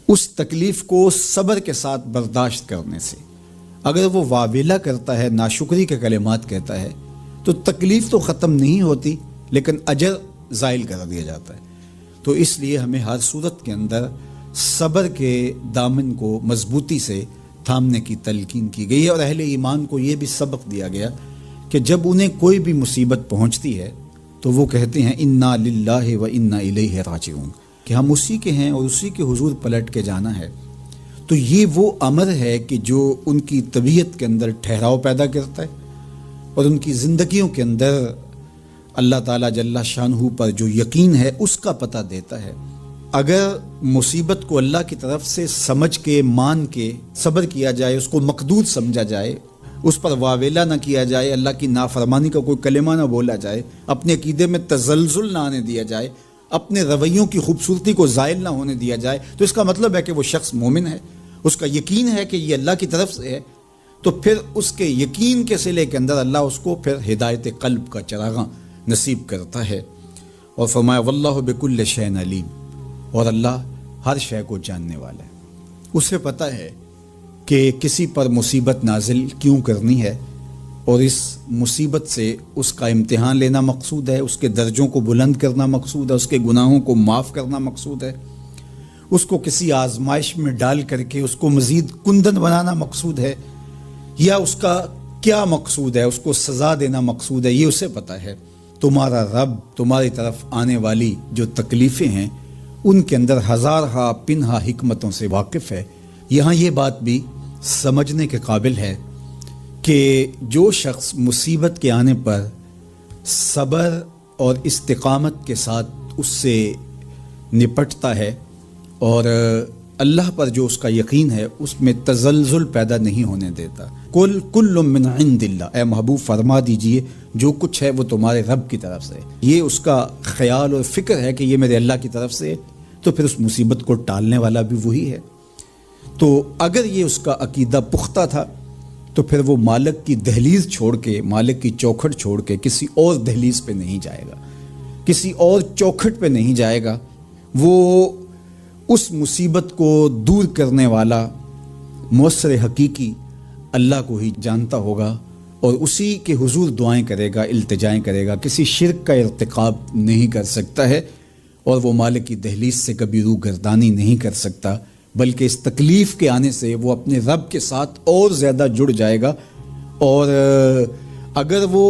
اس تکلیف کو صبر کے ساتھ برداشت کرنے سے۔ اگر وہ واویلا کرتا ہے، ناشکری کے کلمات کہتا ہے، تو تکلیف تو ختم نہیں ہوتی لیکن اجر زائل کر دیا جاتا ہے۔ تو اس لیے ہمیں ہر صورت کے اندر صبر کے دامن کو مضبوطی سے تھامنے کی تلقین کی گئی ہے، اور اہل ایمان کو یہ بھی سبق دیا گیا کہ جب انہیں کوئی بھی مصیبت پہنچتی ہے تو وہ کہتے ہیں انا للہ و انا الیہ راجعون، کہ ہم اسی کے ہیں اور اسی کے حضور پلٹ کے جانا ہے۔ تو یہ وہ امر ہے کہ جو ان کی طبیعت کے اندر ٹھہراؤ پیدا کرتا ہے اور ان کی زندگیوں کے اندر اللہ تعالیٰ جل شانہ پر جو یقین ہے اس کا پتہ دیتا ہے۔ اگر مصیبت کو اللہ کی طرف سے سمجھ کے مان کے صبر کیا جائے، اس کو مقدور سمجھا جائے، اس پر واویلا نہ کیا جائے، اللہ کی نافرمانی کا کوئی کلمہ نہ بولا جائے، اپنے عقیدے میں تزلزل نہ آنے دیا جائے، اپنے رویوں کی خوبصورتی کو زائل نہ ہونے دیا جائے، تو اس کا مطلب ہے کہ وہ شخص مومن ہے، اس کا یقین ہے کہ یہ اللہ کی طرف سے ہے۔ تو پھر اس کے یقین کے صلے کے اندر اللہ اس کو پھر ہدایت قلب کا چراغاں نصیب کرتا ہے۔ اور فرمایا واللہ بکل شیء علیم، اور اللہ ہر شے کو جاننے والا ہے، اسے پتہ ہے کہ کسی پر مصیبت نازل کیوں کرنی ہے، اور اس مصیبت سے اس کا امتحان لینا مقصود ہے، اس کے درجوں کو بلند کرنا مقصود ہے، اس کے گناہوں کو معاف کرنا مقصود ہے، اس کو کسی آزمائش میں ڈال کر کے اس کو مزید کندن بنانا مقصود ہے، یا اس کا کیا مقصود ہے، اس کو سزا دینا مقصود ہے، یہ اسے پتہ ہے۔ تمہارا رب تمہاری طرف آنے والی جو تکلیفیں ہیں ان کے اندر ہزارہا پنہا حکمتوں سے واقف ہے۔ یہاں یہ بات بھی سمجھنے کے قابل ہے کہ جو شخص مصیبت کے آنے پر صبر اور استقامت کے ساتھ اس سے نپٹتا ہے اور اللہ پر جو اس کا یقین ہے اس میں تزلزل پیدا نہیں ہونے دیتا، کل من عند اللہ، اے محبوب فرما دیجئے جو کچھ ہے وہ تمہارے رب کی طرف سے، یہ اس کا خیال اور فکر ہے کہ یہ میرے اللہ کی طرف سے، تو پھر اس مصیبت کو ٹالنے والا بھی وہی ہے۔ تو اگر یہ اس کا عقیدہ پختہ تھا تو پھر وہ مالک کی دہلیز چھوڑ کے، مالک کی چوکھٹ چھوڑ کے کسی اور دہلیز پہ نہیں جائے گا، کسی اور چوکھٹ پہ نہیں جائے گا، وہ اس مصیبت کو دور کرنے والا مؤثر حقیقی اللہ کو ہی جانتا ہوگا اور اسی کے حضور دعائیں کرے گا، التجائیں کرے گا، کسی شرک کا ارتکاب نہیں کر سکتا ہے، اور وہ مالک کی دہلیز سے کبھی روح گردانی نہیں کر سکتا، بلکہ اس تکلیف کے آنے سے وہ اپنے رب کے ساتھ اور زیادہ جڑ جائے گا۔ اور اگر وہ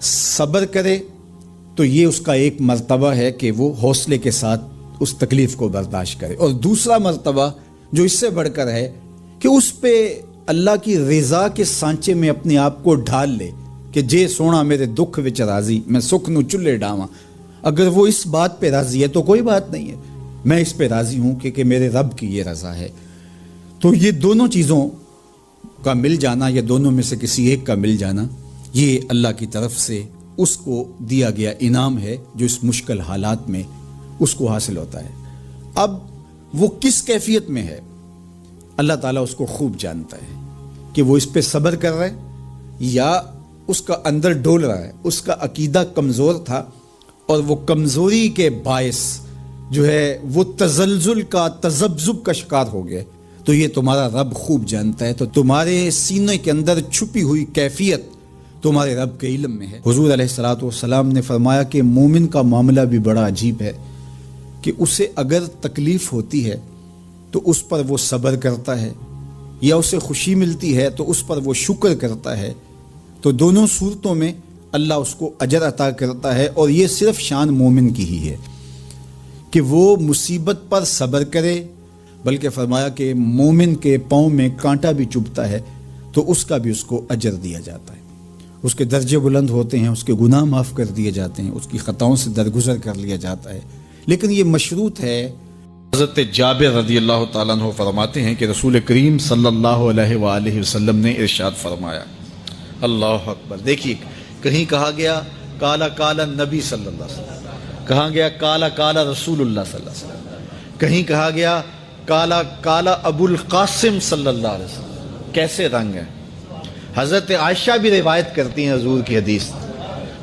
صبر کرے تو یہ اس کا ایک مرتبہ ہے کہ وہ حوصلے کے ساتھ اس تکلیف کو برداشت کرے، اور دوسرا مرتبہ جو اس سے بڑھ کر ہے کہ اس پہ اللہ کی رضا کے سانچے میں اپنے آپ کو ڈھال لے کہ جے سونا میرے دکھ وچ راضی، میں سکھ نو چلے ڈاواں۔ اگر وہ اس بات پہ راضی ہے تو کوئی بات نہیں ہے، میں اس پہ راضی ہوں کہ میرے رب کی یہ رضا ہے۔ تو یہ دونوں چیزوں کا مل جانا، یا دونوں میں سے کسی ایک کا مل جانا، یہ اللہ کی طرف سے اس کو دیا گیا انعام ہے جو اس مشکل حالات میں اس کو حاصل ہوتا ہے۔ اب وہ کس کیفیت میں ہے اللہ تعالیٰ اس کو خوب جانتا ہے، کہ وہ اس پہ صبر کر رہا ہے یا اس کا اندر ڈول رہا ہے، اس کا عقیدہ کمزور تھا اور وہ کمزوری کے باعث جو ہے وہ تزلزل کا، تذبذب کا شکار ہو گیا، تو یہ تمہارا رب خوب جانتا ہے۔ تو تمہارے سینے کے اندر چھپی ہوئی کیفیت تمہارے رب کے علم میں ہے۔ حضور علیہ الصلوۃ والسلام نے فرمایا کہ مومن کا معاملہ بھی بڑا عجیب ہے کہ اسے اگر تکلیف ہوتی ہے تو اس پر وہ صبر کرتا ہے، یا اسے خوشی ملتی ہے تو اس پر وہ شکر کرتا ہے، تو دونوں صورتوں میں اللہ اس کو اجر عطا کرتا ہے، اور یہ صرف شان مومن کی ہی ہے کہ وہ مصیبت پر صبر کرے، بلکہ فرمایا کہ مومن کے پاؤں میں کانٹا بھی چبھتا ہے تو اس کا بھی اس کو اجر دیا جاتا ہے، اس کے درجے بلند ہوتے ہیں، اس کے گناہ معاف کر دیے جاتے ہیں، اس کی خطاؤں سے درگزر کر لیا جاتا ہے، لیکن یہ مشروط ہے۔ حضرت جابر رضی اللہ تعالیٰ عنہ فرماتے ہیں کہ رسول کریم صلی اللہ علیہ وآلہ وسلم نے ارشاد فرمایا، اللہ اکبر، دیکھیے کہیں کہا گیا کالا کالا نبی صلی اللہ علیہ وسلم، کہا گیا کالا کالا رسول اللہ صلی اللہ علیہ وسلم، کہیں کہا گیا کالا کالا ابو القاسم صلی اللہ علیہ وسلم، کیسے رنگ ہے۔ حضرت عائشہ بھی روایت کرتی ہیں حضور کی حدیث،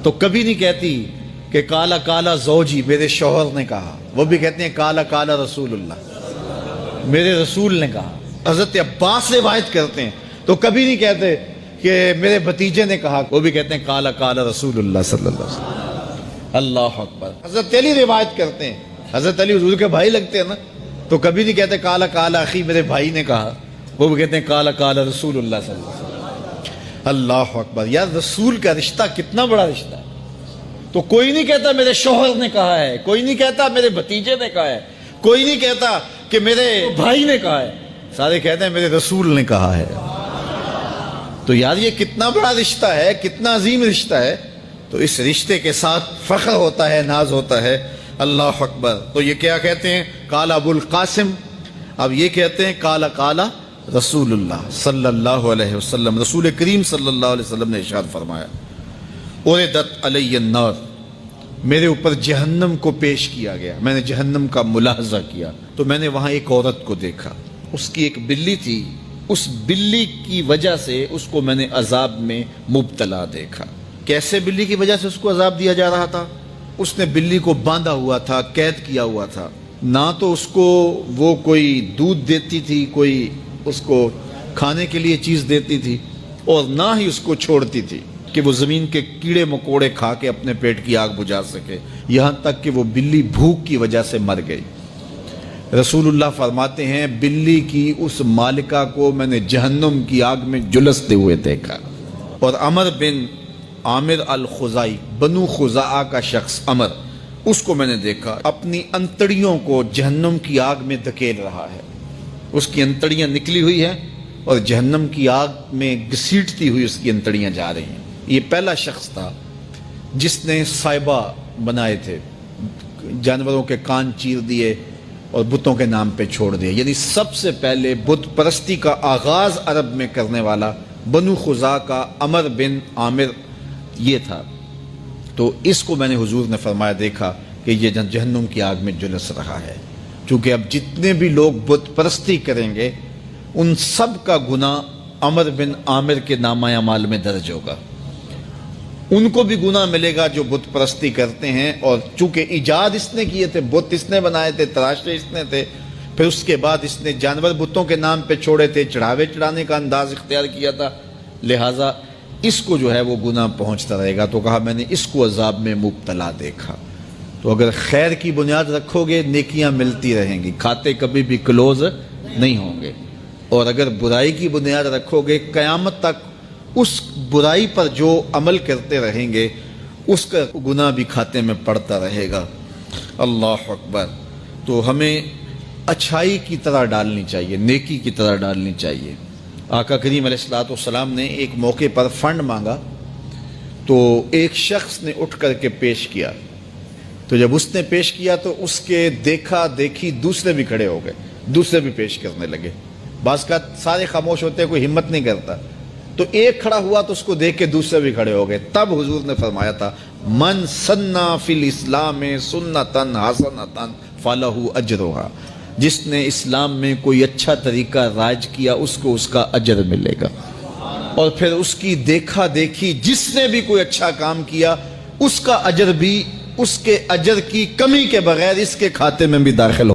تو کبھی نہیں کہتی کہ کالا کالا زوجی، میرے شوہر نے کہا، وہ بھی کہتے ہیں کالا کالا رسول اللہ۔ میرے رسول نے کہا. حضرت عباس روایت کرتے ہیں تو کبھی نہیں کہتے کہ میرے بھتیجے نے کہا, وہ بھی کہتے ہیں قال قال رسول اللہ صلی اللہ علیہ وسلم. اللہ اکبر. حضرت علی روایت کرتے ہیں, حضرت علی حضور کے بھائی لگتے ہیں نا, تو کبھی نہیں کہتے قال قال اخی, میرے بھائی نے کہا, وہ بھی کہتے ہیں قال قال رسول اللہ صلی اللہ علیہ وسلم. اللہ اکبر. یار رسول کا رشتہ کتنا بڑا رشتہ ہے. تو کوئی نہیں کہتا میرے شوہر نے کہا ہے, کوئی نہیں کہتا میرے بھتیجے نے کہا ہے, کوئی نہیں کہتا کہ میرے بھائی نے کہا ہے, سارے کہتے ہیں میرے رسول نے کہا ہے. تو یار یہ کتنا بڑا رشتہ ہے, کتنا عظیم رشتہ ہے. تو اس رشتے کے ساتھ فخر ہوتا ہے, ناز ہوتا ہے. اللہ اکبر. تو یہ کیا کہتے ہیں, قال ابو القاسم. اب یہ کہتے ہیں قال قال رسول اللہ صلی اللہ علیہ وسلم. رسول کریم صلی اللہ علیہ وسلم نے ارشاد فرمایا, اردت علی النار, میرے اوپر جہنم کو پیش کیا گیا. میں نے جہنم کا ملاحظہ کیا تو میں نے وہاں ایک عورت کو دیکھا, اس کی ایک بلی تھی, اس بلی کی وجہ سے اس کو میں نے عذاب میں مبتلا دیکھا. کیسے بلی کی وجہ سے اس کو عذاب دیا جا رہا تھا؟ اس نے بلی کو باندھا ہوا تھا, قید کیا ہوا تھا. نہ تو اس کو وہ کوئی دودھ دیتی تھی, کوئی اس کو کھانے کے لیے چیز دیتی تھی, اور نہ ہی اس کو چھوڑتی تھی کہ وہ زمین کے کیڑے مکوڑے کھا کے اپنے پیٹ کی آگ بجھا سکے. یہاں تک کہ وہ بلی بھوک کی وجہ سے مر گئی. رسول اللہ فرماتے ہیں بلی کی اس مالکہ کو میں نے جہنم کی آگ میں جلستے ہوئے دیکھا. اور عمر بن عامر الخزائی, بنو خزاعہ کا شخص عمر, اس کو میں نے دیکھا اپنی انتڑیوں کو جہنم کی آگ میں دھکیل رہا ہے. اس کی انتڑیاں نکلی ہوئی ہیں اور جہنم کی آگ میں گھسیٹتی ہوئی اس کی انتڑیاں جا رہی ہیں. یہ پہلا شخص تھا جس نے سائبہ بنائے تھے, جانوروں کے کان چیر دیے اور بتوں کے نام پہ چھوڑ دیے. یعنی سب سے پہلے بت پرستی کا آغاز عرب میں کرنے والا بنو خزاعہ کا عمر بن عامر یہ تھا. تو اس کو میں نے حضور نے فرمایا دیکھا کہ یہ جہنم کی آگ میں جلس رہا ہے. چونکہ اب جتنے بھی لوگ بت پرستی کریں گے ان سب کا گناہ عمر بن عامر کے نامہ اعمال میں درج ہوگا. ان کو بھی گناہ ملے گا جو بت پرستی کرتے ہیں. اور چونکہ ایجاد اس نے کیے تھے, بت اس نے بنائے تھے, تراشے اس نے تھے, پھر اس کے بعد اس نے جانور بتوں کے نام پہ چھوڑے تھے, چڑھاوے چڑھانے کا انداز اختیار کیا تھا, لہٰذا اس کو جو ہے وہ گناہ پہنچتا رہے گا. تو کہا میں نے اس کو عذاب میں مبتلا دیکھا. تو اگر خیر کی بنیاد رکھو گے نیکیاں ملتی رہیں گی, کھاتے کبھی بھی کلوز نہیں ہوں گے. اور اگر برائی کی بنیاد رکھو گے قیامت تک اس برائی پر جو عمل کرتے رہیں گے اس کا گناہ بھی کھاتے میں پڑتا رہے گا. اللہ اکبر. تو ہمیں اچھائی کی طرح ڈالنی چاہیے, نیکی کی طرح ڈالنی چاہیے. آقا کریم علیہ الصلوۃ والسلام نے ایک موقع پر فنڈ مانگا تو ایک شخص نے اٹھ کر کے پیش کیا. تو جب اس نے پیش کیا تو اس کے دیکھا دیکھی دوسرے بھی کھڑے ہو گئے, دوسرے بھی پیش کرنے لگے. بعض کا سارے خاموش ہوتے ہیں, کوئی ہمت نہیں کرتا. تو ایک کھڑا ہوا تو اس کو دیکھ کے دوسرے بھی کھڑے ہو گئے. تب حضور نے فرمایا تھا من سنّا فی الاسلام سنتن حسنتن فلہ اجرھا, جس نے اسلام میں کوئی اچھا طریقہ رائج کیا اس کو اس کا اجر ملے گا. اور پھر اس کی دیکھا دیکھی جس نے بھی کوئی اچھا کام کیا اس کا اجر بھی اس کے اجر کی کمی کے بغیر اس کے کھاتے میں بھی داخل ہو.